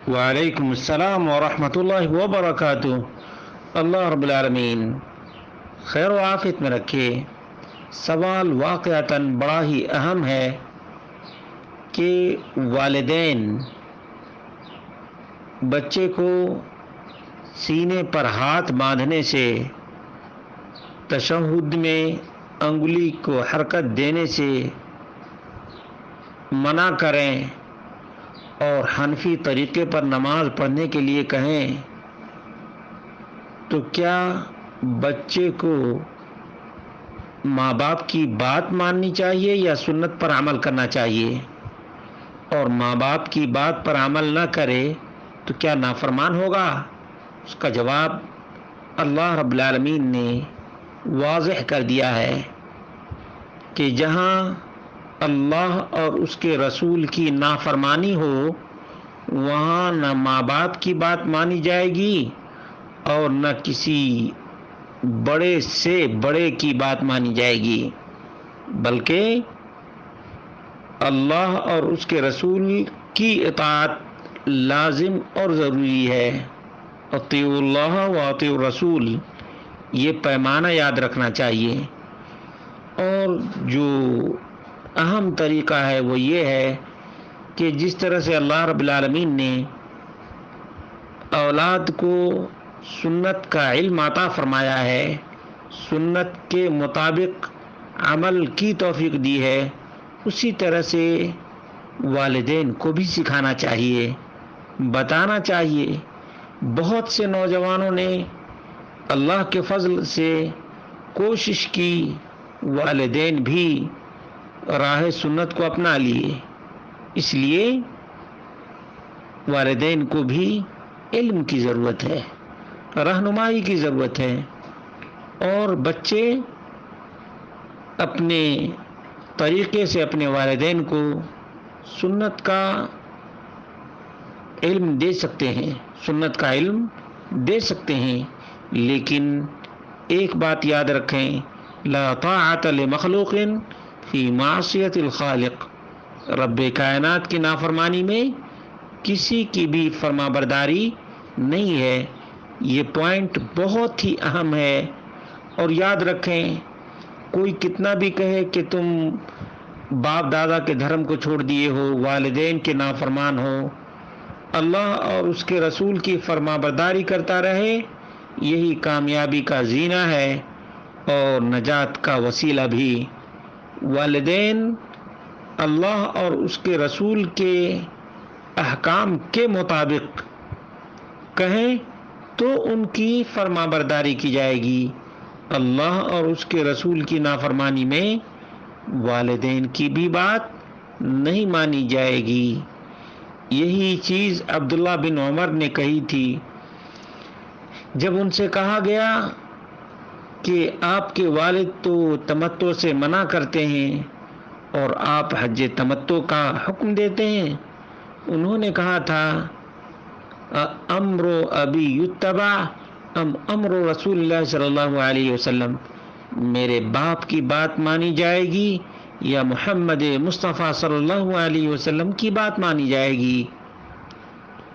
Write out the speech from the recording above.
وعلیکم السلام ورحمۃ اللہ وبرکاتہ۔ اللہ رب العالمین خیر و عافیت میں رکھے۔ سوال واقعتاً بڑا ہی اہم ہے کہ والدین بچے کو سینے پر ہاتھ باندھنے سے، تشہد میں انگلی کو حرکت دینے سے منع کریں اور حنفی طریقے پر نماز پڑھنے کے لیے کہیں، تو کیا بچے کو ماں باپ کی بات ماننی چاہیے یا سنت پر عمل کرنا چاہیے؟ اور ماں باپ کی بات پر عمل نہ کرے تو کیا نافرمان ہوگا؟ اس کا جواب اللہ رب العالمین نے واضح کر دیا ہے کہ جہاں اللہ اور اس کے رسول کی نافرمانی ہو، وہاں نہ ماں باپ کی بات مانی جائے گی اور نہ کسی بڑے سے بڑے کی بات مانی جائے گی، بلکہ اللہ اور اس کے رسول کی اطاعت لازم اور ضروری ہے۔ اطیعوا اللہ و اطیعوا الرسول، یہ پیمانہ یاد رکھنا چاہیے۔ اور جو اہم طریقہ ہے وہ یہ ہے کہ جس طرح سے اللہ رب العالمین نے اولاد کو سنت کا علم عطا فرمایا ہے، سنت کے مطابق عمل کی توفیق دی ہے، اسی طرح سے والدین کو بھی سکھانا چاہیے، بتانا چاہیے۔ بہت سے نوجوانوں نے اللہ کے فضل سے کوشش کی، والدین بھی راہ سنت کو اپنا لیے۔ اس لیے والدین کو بھی علم کی ضرورت ہے، رہنمائی کی ضرورت ہے، اور بچے اپنے طریقے سے اپنے والدین کو سنت کا علم دے سکتے ہیں، سنت کا علم دے سکتے ہیں، لیکن ایک بات یاد رکھیں، لا طاعت لمخلوق فی معصیت الخالق، رب کائنات کی نافرمانی میں کسی کی بھی فرما برداری نہیں ہے۔ یہ پوائنٹ بہت ہی اہم ہے، اور یاد رکھیں، کوئی کتنا بھی کہے کہ تم باپ دادا کے دھرم کو چھوڑ دیے ہو، والدین کے نافرمان ہو، اللہ اور اس کے رسول کی فرما برداری کرتا رہے، یہی کامیابی کا زینہ ہے اور نجات کا وسیلہ بھی۔ والدین اللہ اور اس کے رسول کے احکام کے مطابق کہیں تو ان کی فرما برداری کی جائے گی، اللہ اور اس کے رسول کی نافرمانی میں والدین کی بھی بات نہیں مانی جائے گی۔ یہی چیز عبداللہ بن عمر نے کہی تھی جب ان سے کہا گیا کہ آپ کے والد تو تمتع سے منع کرتے ہیں اور آپ حج تمتع کا حکم دیتے ہیں۔ انہوں نے کہا تھا، امر ابی یتبع ام امر رسول اللہ صلی اللہ علیہ وسلم، میرے باپ کی بات مانی جائے گی یا محمد مصطفیٰ صلی اللہ علیہ وسلم کی بات مانی جائے گی؟